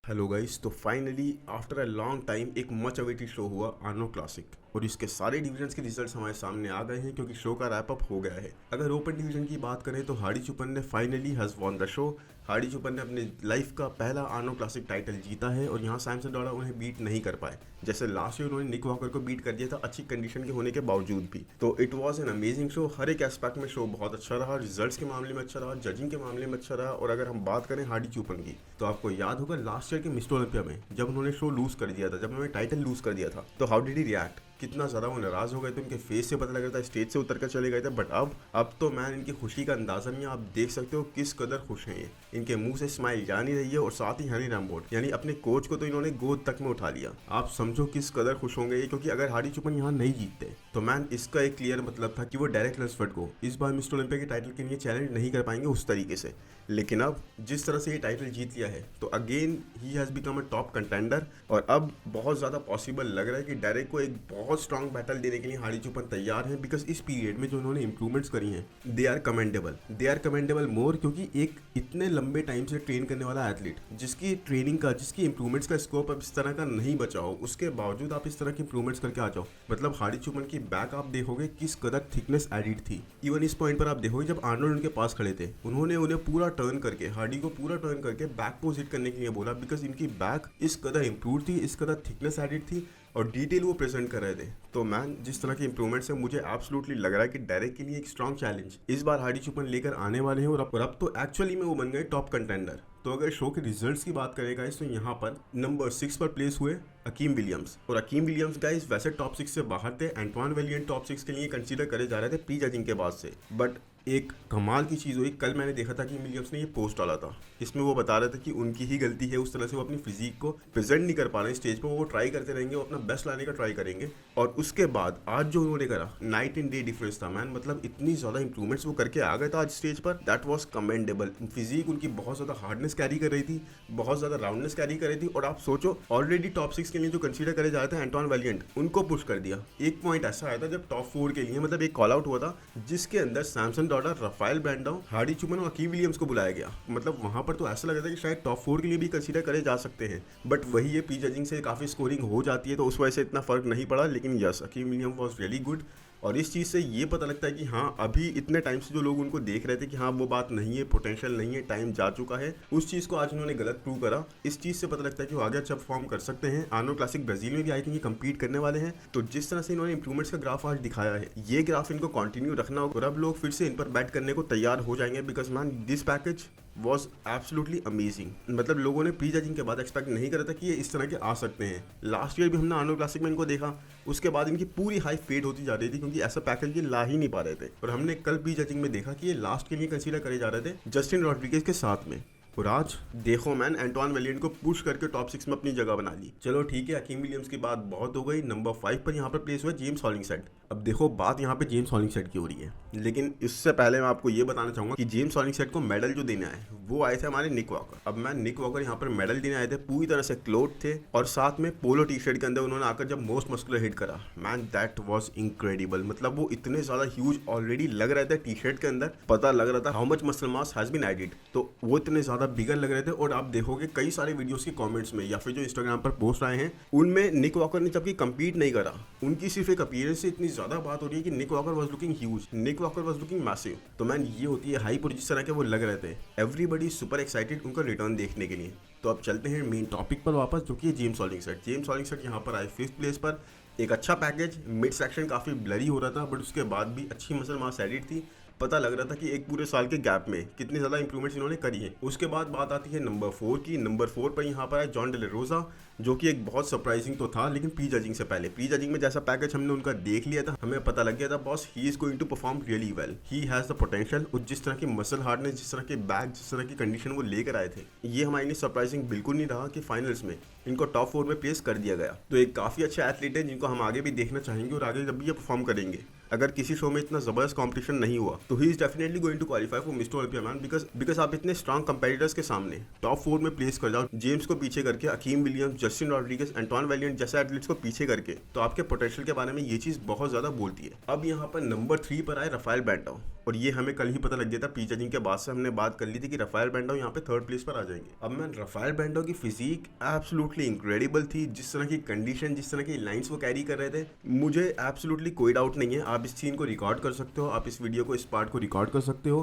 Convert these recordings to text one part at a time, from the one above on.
Hello guys, तो finally after a long time एक much awaited show हुआ आर्नो classic और इसके सारे डिवीजन्स के रिजल्ट्स हमारे सामने आ गए हैं क्योंकि शो का रैप अप हो गया है। अगर ओपन डिवीजन की बात करें तो हाड़ी चुपन ने finally has won the show. Hadi Choopan ने अपने लाइफ का पहला आर्नो क्लासिक टाइटल जीता है और यहाँ सैमसन डॉरा उन्हें बीट नहीं कर पाए। जैसे लास्ट ईयर उन्होंने निक वॉकर को बीट कर दिया था अच्छी कंडीशन के होने के बावजूद भी। तो it was an amazing show. हर एक एस्पेक्ट में शो बहुत अच्छा रहा, रिजल्ट्स के मामले में अच्छा रहा, जजिंग के मामले में अच्छा रहा। और अगर हम बात करें हाड़ी चुपन की तो आपको याद होगा लास्ट ईयर के मिस्टर ओलंपिया में जब उन्होंने शो लूज कर दिया था, जब उन्होंने टाइटल लूज कर दिया था, तो हाउ डिड ही रिएक्ट, कितना ज़्यादा वो नाराज़ हो गए थे। उनके फेस से पता लग रहा था स्टेज से उतर कर चले गए थे। बट अब तो मैन इनकी खुशी का अंदाज़ा नहीं है। आप देख सकते हो किस कदर खुश हैं ये। इनके मुंह से स्माइल जा नहीं रही है और साथ ही हनी रैमबोर्ड यानी अपने कोच को तो इन्होंने गोद तक में उठा लिया। आप समझो किस कदर खुश होंगे ये, क्योंकि अगर हाड़ी चुपन यहाँ नहीं जीतते तो मैन इसका एक क्लियर मतलब था कि वो डायरेक्ट लंसफर्ड को इस बार मिस्टर ओलंपिया के टाइटल के लिए चैलेंज नहीं कर पाएंगे उस तरीके से। लेकिन अब जिस तरह से ये टाइटल जीत लिया है तो again he has become a top contender. और अब बहुत ज़्यादा पॉसिबल लग रहा है कि डायरेक्ट को एक बहुत स्ट्रॉन्ग बैटल देने के लिए हाड़ी चुपन तैयार हैं। बिकॉज इस पीरियड में जो उन्होंने इंप्रूवमेंट्स करी हैं दे आर कमेंडेबल मोर, क्योंकि एक इतने लंबे टाइम से ट्रेन करने वाला एथलीट जिसकी ट्रेनिंग का, जिसकी इंप्रूवमेंट्स का स्कोप अब इस तरह का नहीं बचा हो, उसके बावजूद आप इस तरह की इंप्रूवमेंट्स करके आ जाओ। मतलब हाड़ी चुपन की बैक आप देखोगे किस कदर थिकनेस एडिड थी। इवन इस पॉइंट पर आप देखोगे जब आर्नोल्ड उनके पास खड़े थे उन्होंने उन्हें पूरा टर्न करके, हार्डी को पूरा टर्न करके बैक पोज हिट करने के लिए बोला। बिकॉज इनकी बैक इस कदर इंप्रूव थी, इस कदर थिकनेस एडिड थी और डिटेल वो प्रेजेंट कर रहे थे। तो मैन जिस तरह के इंप्रूवमेंट्स हैं मुझे एब्सोल्युटली लग रहा है कि डायरेक्ट के लिए एक स्ट्रॉन्ग चैलेंज इस बार हार्डी चुपन लेकर आने वाले हैं। और अब तो एक्चुअली में वो बन गए टॉप कंटेंडर। तो अगर शो के रिजल्ट्स की बात करें गाइस तो यहाँ पर नंबर 6 पर प्लेस हुए अकीम विलियम्स। और अकीम विलियम्स गाइस वैसे टॉप 6 से बाहर थे। एंटवान वेलिएंट टॉप 6 के लिए कंसीडर करे जा रहे थे प्री जजिंग के बाद से। बट एक कमाल की चीज़ हुई, कल मैंने देखा था कि विलियम्स ने ये पोस्ट डाला था, इसमें वो बता रहे थे कि उनकी ही गलती है उस तरह से वो अपनी फिजिक को प्रेजेंट नहीं कर पा रहे स्टेज पर। वो ट्राई करते रहेंगे, वो अपना बेस्ट लाने का ट्राई करेंगे। और उसके बाद आज जो उन्होंने करा, नाइट एंड डे डिफरेंस था मैन। मतलब इतनी ज़्यादा इंप्रूवमेंट्स वो करके आ गए था आज स्टेज पर, दैट वॉज कमेंडेबल। फिजिक उनकी बहुत ज़्यादा हार्डनेस कैरी कर रही थी, बहुत ज़्यादा राउंडनेस कैरी कर रही थी। और आप सोचो ऑलरेडी टॉप 6 के लिए जो कंसीडर करे जा रहे थे एंटवान वेलिएंट, उनको पुश कर दिया। एक पॉइंट ऐसा आया था जब टॉप 4 के लिए मतलब एक कॉल आउट हुआ था जिसके अंदर Samson Dauda, Rafael Brandao, Hadi Choopan और अकीम विलियम्स को बुलाया गया। मतलब वहां पर तो ऐसा लगा था कि शायद टॉप 4 के लिए भी कंसीडर करे जा सकते हैं। बट वही ये प्री जजिंग से काफ़ी स्कोरिंग हो जाती है तो उस वजह से इतना फर्क नहीं पड़ा। लेकिन yes, Akeem William was really good. और इस चीज़ से ये पता लगता है कि हाँ अभी इतने टाइम से जो लोग उनको देख रहे थे कि हाँ वो बात नहीं है, पोटेंशियल नहीं है, टाइम जा चुका है, उस चीज़ को आज उन्होंने गलत प्रूव करा। इस चीज़ से पता लगता है कि वो आगे अच्छा परफॉर्म कर सकते हैं। आर्नो क्लासिक ब्राजील में भी आई थिंक ये कम्पीट करने वाले हैं। तो जिस तरह से इन्होंने इंप्रूवमेंट्स का ग्राफ आज दिखाया है, ये ग्राफ इनको कंटिन्यू रखना होगा और अब लोग फिर से इन पर बैट करने को तैयार हो जाएंगे। Because man this package was absolutely amazing. मतलब लोगों ने प्री जजिंग के बाद एक्सपेक्ट नहीं करा था कि ये इस तरह के आ सकते हैं। लास्ट ईयर भी हमने आर्नो क्लासिक में इनको देखा, उसके बाद इनकी पूरी हाई फेड होती जा रही थी क्योंकि ऐसा पैकेज ये ला ही नहीं पा रहे थे। और हमने कल प्री जजिंग में देखा कि ये लास्ट के लिए कंसीडर करे जा रहे थे जस्टिन रॉड्रिगेज के साथ में। और आज देखो मैन एंटवान वेलिएंट को पुश करके टॉप 6 में अपनी जगह बना ली। चलो ठीक है, अकीम विलियम्स की बात बहुत हो गई। नंबर 5 पर यहाँ पर प्लेस हुआ जेम्स हॉलिंगसेट। अब देखो बात यहाँ पे जेम्स हॉलिंगसेट की हो रही है, लेकिन इससे पहले मैं आपको ये बताना चाहूंगा कि जेम्स हॉलिंगसेट को मेडल जो देने आए वो आए थे हमारे निक वॉकर। अब मैं निक वॉकर यहाँ पर मेडल देने आए थे, पूरी तरह से क्लोथ थे और साथ में पोलो टी शर्ट के अंदर उन्होंने आकर जब मोस्ट मस्कुलर हिट करा, मैन दैट वॉज इनक्रेडिबल। मतलब वो इतने ज़्यादा ह्यूज ऑलरेडी लग रहे थे टी शर्ट के अंदर, पता लग रहा था how much muscle mass has been added. तो वो इतने ज़्यादा बिगर लग रहे थे। और आप देखोगे कई सारे वीडियोस के कमेंट्स में या फिर जो इंस्टाग्राम पर पोस्ट आए हैं उनमें निक वॉकर ने जबकि कंपीट नहीं करा, उनकी सिर्फ एक अपीयरेंस से इतनी ज़्यादा बात हो रही है कि Nick Walker was looking huge, Nick Walker was looking massive. तो मैन ये होती है हाइप और जिस तरह के वो लग रहे थे, एवरीबडी सुपर एक्साइटेड उनका रिटर्न देखने के लिए। तो अब चलते हैं मेन टॉपिक पर वापस, जो कि जेम्स हॉलिंगसेट। जेम्स हॉलिंगसेट यहाँ पर आए 5th प्लेस पर। एक अच्छा पैकेज, मिड सेक्शन काफ़ी ब्लरी हो रहा था बट उसके बाद भी अच्छी मसल मास एडिड थी। पता लग रहा था कि एक पूरे साल के गैप में कितनी ज़्यादा इंप्रूवमेंट्स इन्होंने करी है। उसके बाद बात आती है नंबर 4 की। नंबर 4 पर यहाँ पर है जॉन डेला रोजा, जो कि एक बहुत सरप्राइजिंग तो था लेकिन प्री जजिंग से पहले, प्री जजिंग में जैसा पैकेज हमने उनका देख लिया था हमें पता लग गया था boss he is going to perform really well, he has the potential. और जिस तरह की मसल हार्डनेस, जिस तरह के बैक, जिस तरह की कंडीशन वो लेकर आए थे, ये हमारे लिए सरप्राइजिंग बिल्कुल नहीं रहा कि फाइनल्स में इनको टॉप 4 में प्लेस कर दिया गया। तो एक काफ़ी अच्छा एथलीट है जिनको हम आगे भी देखना चाहेंगे और आगे जब भी ये परफॉर्म करेंगे अगर किसी शो में इतना जबरदस्त कॉम्पिटिशन नहीं हुआ तो he is definitely going to qualify for Mister Olympia man, because आप इतने स्ट्रॉन्ग कंपेटिटर्स के सामने टॉप 4 में प्लेस कर जाओ, जेम्स को पीछे करके, Akeem Williams, Justin Rodriguez, Anton valiant जैसे एथलीट्स को पीछे करके, तो आपके पोटेंशियल के बारे में ये चीज बहुत ज्यादा बोलती है। अब यहाँ पर नंबर 3 पर आए राफेल बैंडाओ, और ये हमें कल ही पता लग गया था, प्री जजिंग के बाद से हमने बात कर ली थी कि राफेल बैंडाओ यहाँ पे 3rd प्लेस पर आ जाएंगे। अब मैन राफेल बैंडाओ की फिजिक एब्सोल्युटली इंक्रेडिबल थी, जिस तरह की कंडीशन, जिस तरह की लाइंस वो कैरी कर रहे थे, मुझे एब्सोल्युटली कोई डाउट नहीं है। आप इस सीन को रिकॉर्ड कर सकते हो, आप इस वीडियो को, इस पार्ट को रिकॉर्ड कर सकते हो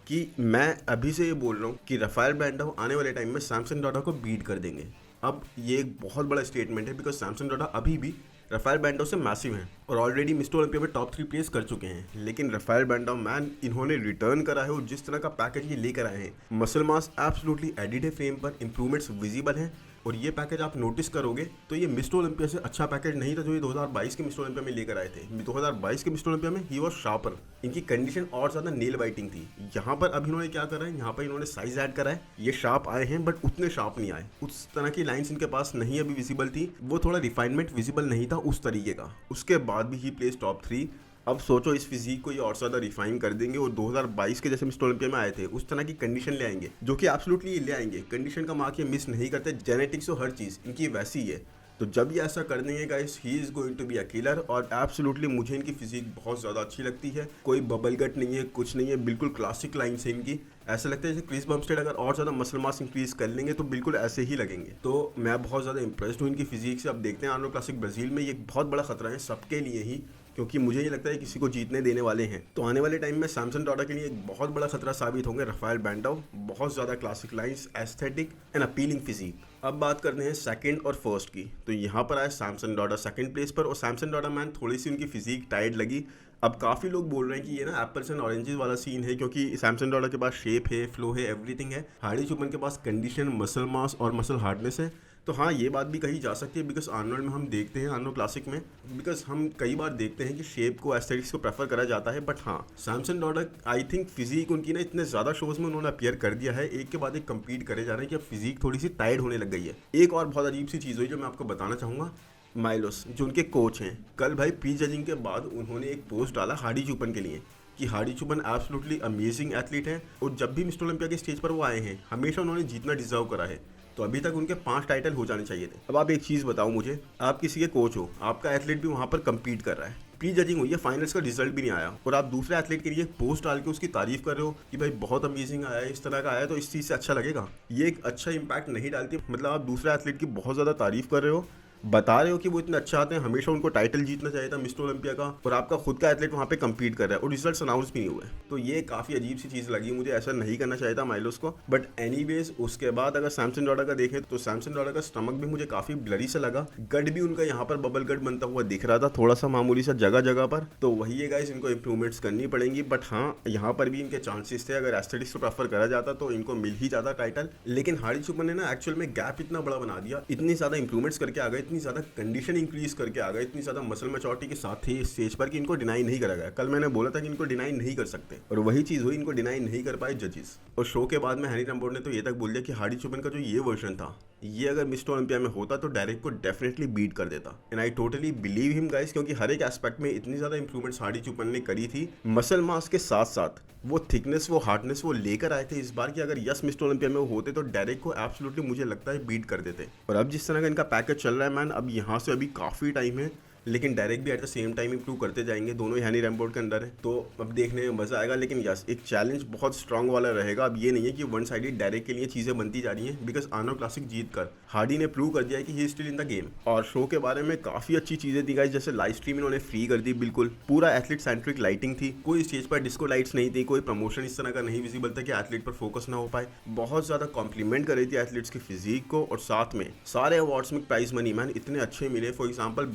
कि मैं अभी से ये बोल रहा हूँ कि राफेल बैंडाओ आने वाले टाइम में सैमसन डॉडा को बीट कर देंगे। अब ये एक बहुत बड़ा स्टेटमेंट है, बिकॉज सैमसन डॉडा अभी भी राफेल बैंडाओ से मैसिव हैं और ऑलरेडी मिस्टर ओलंपिया में टॉप 3 प्लेस कर चुके हैं। लेकिन राफेल बैंडाओ मैन, इन्होंने रिटर्न करा है और जिस तरह का पैकेज ये लेकर आए हैं, मसल मास एब्सोल्युटली एडिड है, फ्रेम पर इंप्रूवमेंट्स विजिबल हैं, और ये पैकेज आप नोटिस करोगे तो ये मिस्टर ओलंपिया से अच्छा पैकेज नहीं था जो ये 2022 के मिस्टर ओलंपिया में लेकर आए थे। 2022 के मिस्टर ओलंपिया में ही वॉज शार्पर, इनकी कंडीशन और ज़्यादा नेल बाइटिंग थी। यहाँ पर अब इन्होंने क्या करा है, यहाँ पर इन्होंने साइज ऐड करा है, ये शार्प आए हैं बट उतने शार्प नहीं आए, उस तरह की लाइन्स इनके पास नहीं अभी विजिबल थी, वो थोड़ा रिफाइनमेंट विजिबल नहीं था उस तरीके का। उसके बाद भी ही प्लेस टॉप 3। अब सोचो इस फिजिक को ये और ज़्यादा रिफाइन कर देंगे और 2022 के जैसे मिस्टर ओलंपिया में आए थे उस तरह की कंडीशन ले आएंगे, जो कि एब्सोल्युटली ले आएंगे। कंडीशन का मार्क ये मिस नहीं करते, जेनेटिक्स और हर चीज़ इनकी वैसी ही है। तो जब ये ऐसा कर देंगे guys, he is going to be a killer. और एब्सोल्युटली मुझे इनकी फिजिक बहुत ज़्यादा अच्छी लगती है, कोई बबल गट नहीं है, कुछ नहीं है, बिल्कुल क्लासिक लाइन से इनकी। ऐसा लगता है जैसे क्रिस बमस्टेड अगर और ज़्यादा मसल मास इंक्रीज कर लेंगे तो बिल्कुल ऐसे ही लगेंगे। तो मैं बहुत ज़्यादा इंप्रेस्ड हूँ इनकी फिजिक से। अब देखते हैं आर्नोल्ड क्लासिक ब्राज़ील में, ये बहुत बड़ा खतरा है सबके लिए ही, क्योंकि मुझे ये लगता है किसी को जीतने देने वाले हैं। तो आने वाले टाइम में सैमसन डॉडा के लिए एक बहुत बड़ा खतरा साबित होंगे राफेल बैंडाओ। बहुत ज़्यादा classic lines, aesthetic and appealing physique. अब बात करते हैं सेकंड और फर्स्ट की। तो यहाँ पर आए सैमसन डॉडा सेकंड प्लेस पर, और सैमसन डॉडा मैन थोड़ी सी उनकी फिजिक टाइट लगी। अब काफ़ी लोग बोल रहे हैं कि ये ना एप्पल्स एंड ऑरेंजेस वाला सीन है, क्योंकि सैमसन डॉडा के पास शेप है, फ्लो है, एवरीथिंग है। हार्डी चुपन के पास कंडीशन, मसल मास और मसल हार्डनेस है। तो हाँ, ये बात भी कही जा सकती है, बिकॉज आर्नोल्ड में हम देखते हैं, आर्नोल्ड क्लासिक में, बिकॉज हम कई बार देखते हैं कि शेप को, एस्थेटिक्स को प्रेफर करा जाता है। बट हाँ, सैमसन डॉडा आई थिंक फिजिक उनकी ना इतने ज़्यादा शोज़ में उन्होंने अपीयर कर दिया है, एक के बाद एक कम्पीट करे जा रहे हैं कि अब फिजिक थोड़ी सी टाइट होने लग गई है। एक और बहुत अजीब सी चीज़ हुई जो मैं आपको बताना चाहूँगा। माइलोस जो उनके कोच हैं, कल भाई प्री जजिंग के बाद उन्होंने एक पोस्ट डाला हार्डी चुपन के लिए कि हार्डी चुपन एब्सोल्युटली अमेजिंग एथलीट है, और जब भी मिस्टर ओलंपिया के स्टेज पर वो आए हैं हमेशा उन्होंने जीतना डिजर्व करा है। तो अभी तक उनके 5 टाइटल हो जाने चाहिए थे। अब आप एक चीज़ बताओ मुझे, आप किसी के कोच हो, आपका एथलीट भी वहाँ पर कम्पीट कर रहा है, प्री जजिंग हुई है, फाइनल्स का रिजल्ट भी नहीं आया, और आप दूसरे एथलीट के लिए एक पोस्ट डाल के उसकी तारीफ कर रहे हो कि भाई बहुत अमेजिंग आया है, इस तरह का आया, तो इस चीज़ से अच्छा लगेगा? ये एक अच्छा इंपैक्ट नहीं डालती। मतलब आप दूसरे एथलीट की बहुत ज़्यादा तारीफ कर रहे हो, बता रहे हो कि वो इतने अच्छे आते हैं, हमेशा उनको टाइटल जीतना चाहिए था मिस्टर ओलंपिया का, और आपका खुद का एथलीट वहाँ पे कम्पीट कर रहा है और रिजल्ट्स अनाउंस भी नहीं हुए। तो ये काफ़ी अजीब सी चीज़ लगी मुझे, ऐसा नहीं करना चाहिए था माइलोस को। बट एनीवेज उसके बाद अगर सैमसन डॉडा का देखें तो सैमसन डॉडा का स्टमक भी मुझे काफ़ी ब्लरी सा लगा, गट भी उनका यहाँ पर बबल गट बनता हुआ दिख रहा था थोड़ा सा मामूली सा जगह जगह पर। तो वही है गाइस, इनको इंप्रूवमेंट्स करनी पड़ेंगी। बट हाँ, यहाँ पर भी इनके चांसेस थे, अगर एस्थेटिक्स को प्रेफर करा जाता तो इनको मिल ही जाता टाइटल। लेकिन हार्डी चुपन ने ना एक्चुअल में गैप इतना बड़ा बना दिया, इतनी ज़्यादा इंप्रूवमेंट्स करके आ गए, इतनी ज़्यादा कंडीशन इंक्रीज करके आ गए, इतनी ज्यादा मसल मैच्योरिटी के साथ थे इस स्टेज पर कि इनको डिनाई नहीं करा गया। कल मैंने बोला था कि इनको डिनाई नहीं कर सकते, और वही चीज हुई, इनको डिनाई नहीं कर पाए जजेस। और शो के बाद में हैनी रैमबोर्ड ने तो ये तक बोल दिया कि हार्डी चुपन का जो ये वर्जन था, ये अगर मिस्टर ओलंपिया में होता तो डायरेक्ट को डेफिनेटली बीट कर देता। And I totally believe him guys, क्योंकि हर एक एस्पेक्ट में इतनी ज्यादा इंप्रूवमेंट्स हार्डी चुपन ने करी थी। मसल मास के साथ साथ वो थिकनेस, वो हार्डनेस वो लेकर आए थे इस बार कि अगर यस मिस्टर ओलंपिया में वो होते तो डायरेक्ट को एब्सोल्युटली मुझे लगता है बीट कर देते। और अब जिस तरह का इनका पैकेज चल रहा है मैन, अब यहाँ से अभी काफ़ी टाइम है, लेकिन डायरेक्ट भी at the same time improve करते जाएंगे, दोनों ही हैनी रैमबोर्ड के अंदर है, तो अब देखने में मज़ा आएगा। लेकिन यस, एक चैलेंज बहुत स्ट्रांग वाला रहेगा। अब ये नहीं है कि वन साइडेड डायरेक्ट के लिए चीज़ें बनती जा रही हैं, बिकॉज आर्नोल्ड क्लासिक जीत कर हार्डी ने प्रूव कर दिया है कि he still in the game. और शो के बारे में काफ़ी अच्छी चीज़ें दी गाइस, जैसे लाइव स्ट्रीम इन्होंने फ्री कर दी, बिल्कुल पूरा एथलीट सेंट्रिक लाइटिंग थी, कोई स्टेज पर डिस्को लाइट्स नहीं थी, कोई प्रमोशन इस तरह का नहीं विजिबल था कि एथलीट पर फोकस ना हो पाए। बहुत ज़्यादा कॉम्प्लीमेंट कर रही थी एथलीट्स की फिजिक को, और साथ में सारे अवार्ड्स में प्राइज मनी मैन इतने अच्छे मिले। फॉर एग्जाम्पल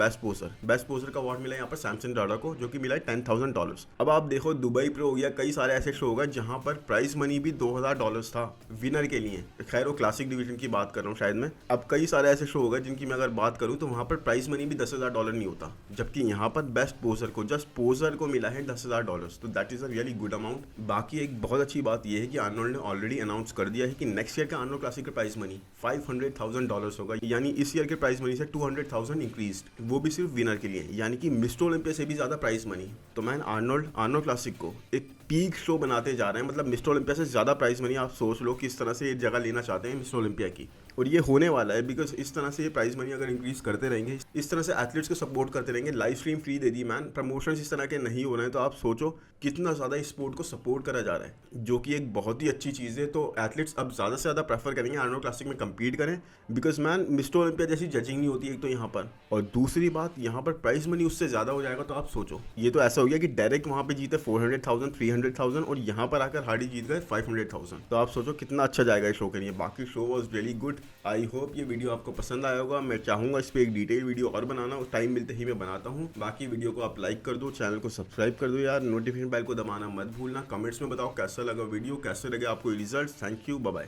बेस्ट पोजर का अवार्ड मिला यहाँ पर सैमसन डॉडा को, जो कि मिला है $10,000। अब आप देखो, दुबई प्रो हो गया, कई सारे ऐसे शो होगा जहाँ पर प्राइज मनी भी $2,000 था विनर के लिए। खैर वो क्लासिक डिवीजन की बात कर रहा हूँ शायद मैं। अब कई सारे ऐसे शो होगा जिनकी मैं अगर बात करूँ तो वहाँ पर प्राइज मनी भी $10,000 नहीं होता, जबकि यहाँ पर बेस्ट पोजर को, जस्ट पोजर को मिला है $10,000। तो that is a really good amount. बाकी एक बहुत अच्छी बात यह है कि आर्नोल्ड ने ऑलरेडी अनाउंस कर दिया है कि नेक्स्ट ईयर का आर्नोल्ड क्लासिक का प्राइज मनी $500,000 होगा, यानी इस ईयर के प्राइज मनी से $200,000 इंक्रीज, वो भी सिर्फ विनर विनर के लिए, यानी कि मिस्टर ओलंपिया से भी ज़्यादा प्राइस मनी। तो मैन आर्नोल्ड क्लासिक को एक पीक शो बनाते जा रहे हैं, मतलब मिस्टर ओलंपिया से ज़्यादा प्राइस मनी। आप सोच लो किस तरह से ये जगह लेना चाहते हैं मिस्टर ओलंपिया की, और ये होने वाला है बिकॉज इस तरह से ये प्राइस मनी अगर इंक्रीज करते रहेंगे, इस तरह से एथलीट्स को सपोर्ट करते रहेंगे, live stream free they the man, promotion इस तरह के नहीं हो रहे हैं, तो आप सोचो कितना ज़्यादा इस स्पोर्ट को सपोर्ट करा जा रहा है, जो कि एक बहुत ही अच्छी चीज़ है। तो एथलीट्स अब ज़्यादा से ज़्यादा प्रेफर करेंगे आर्नोल्ड क्लासिक में कम्पीट करें, बिकॉज मैन मिस्टर ओलंपिया जैसी जजिंग नहीं होती एक तो यहाँ पर, और दूसरी बात यहाँ पर प्राइस मनी उससे ज़्यादा हो जाएगा। तो आप सोचो ये तो ऐसा हो गया कि डायरेक्ट वहाँ पे जीते 400,000 300,000 और यहाँ पर आकर हार्डी जीत गए 500,000। तो आप सोचो कितना अच्छा जाएगा इस शो के लिए। बाकी show was really good. I hope ये वीडियो आपको पसंद आया होगा। मैं चाहूँगा इस पर एक डिटेल वीडियो और बनाना, टाइम मिलते ही मैं बनाता हूँ। बाकी वीडियो को आप लाइक कर दो, चैनल को सब्सक्राइब कर दो यार, नोटिफिकेशन बेल को दबाना मत भूलना। कमेंट्स में बताओ कैसा लगा वीडियो, कैसे लगे आपको result. Thank you, bye bye.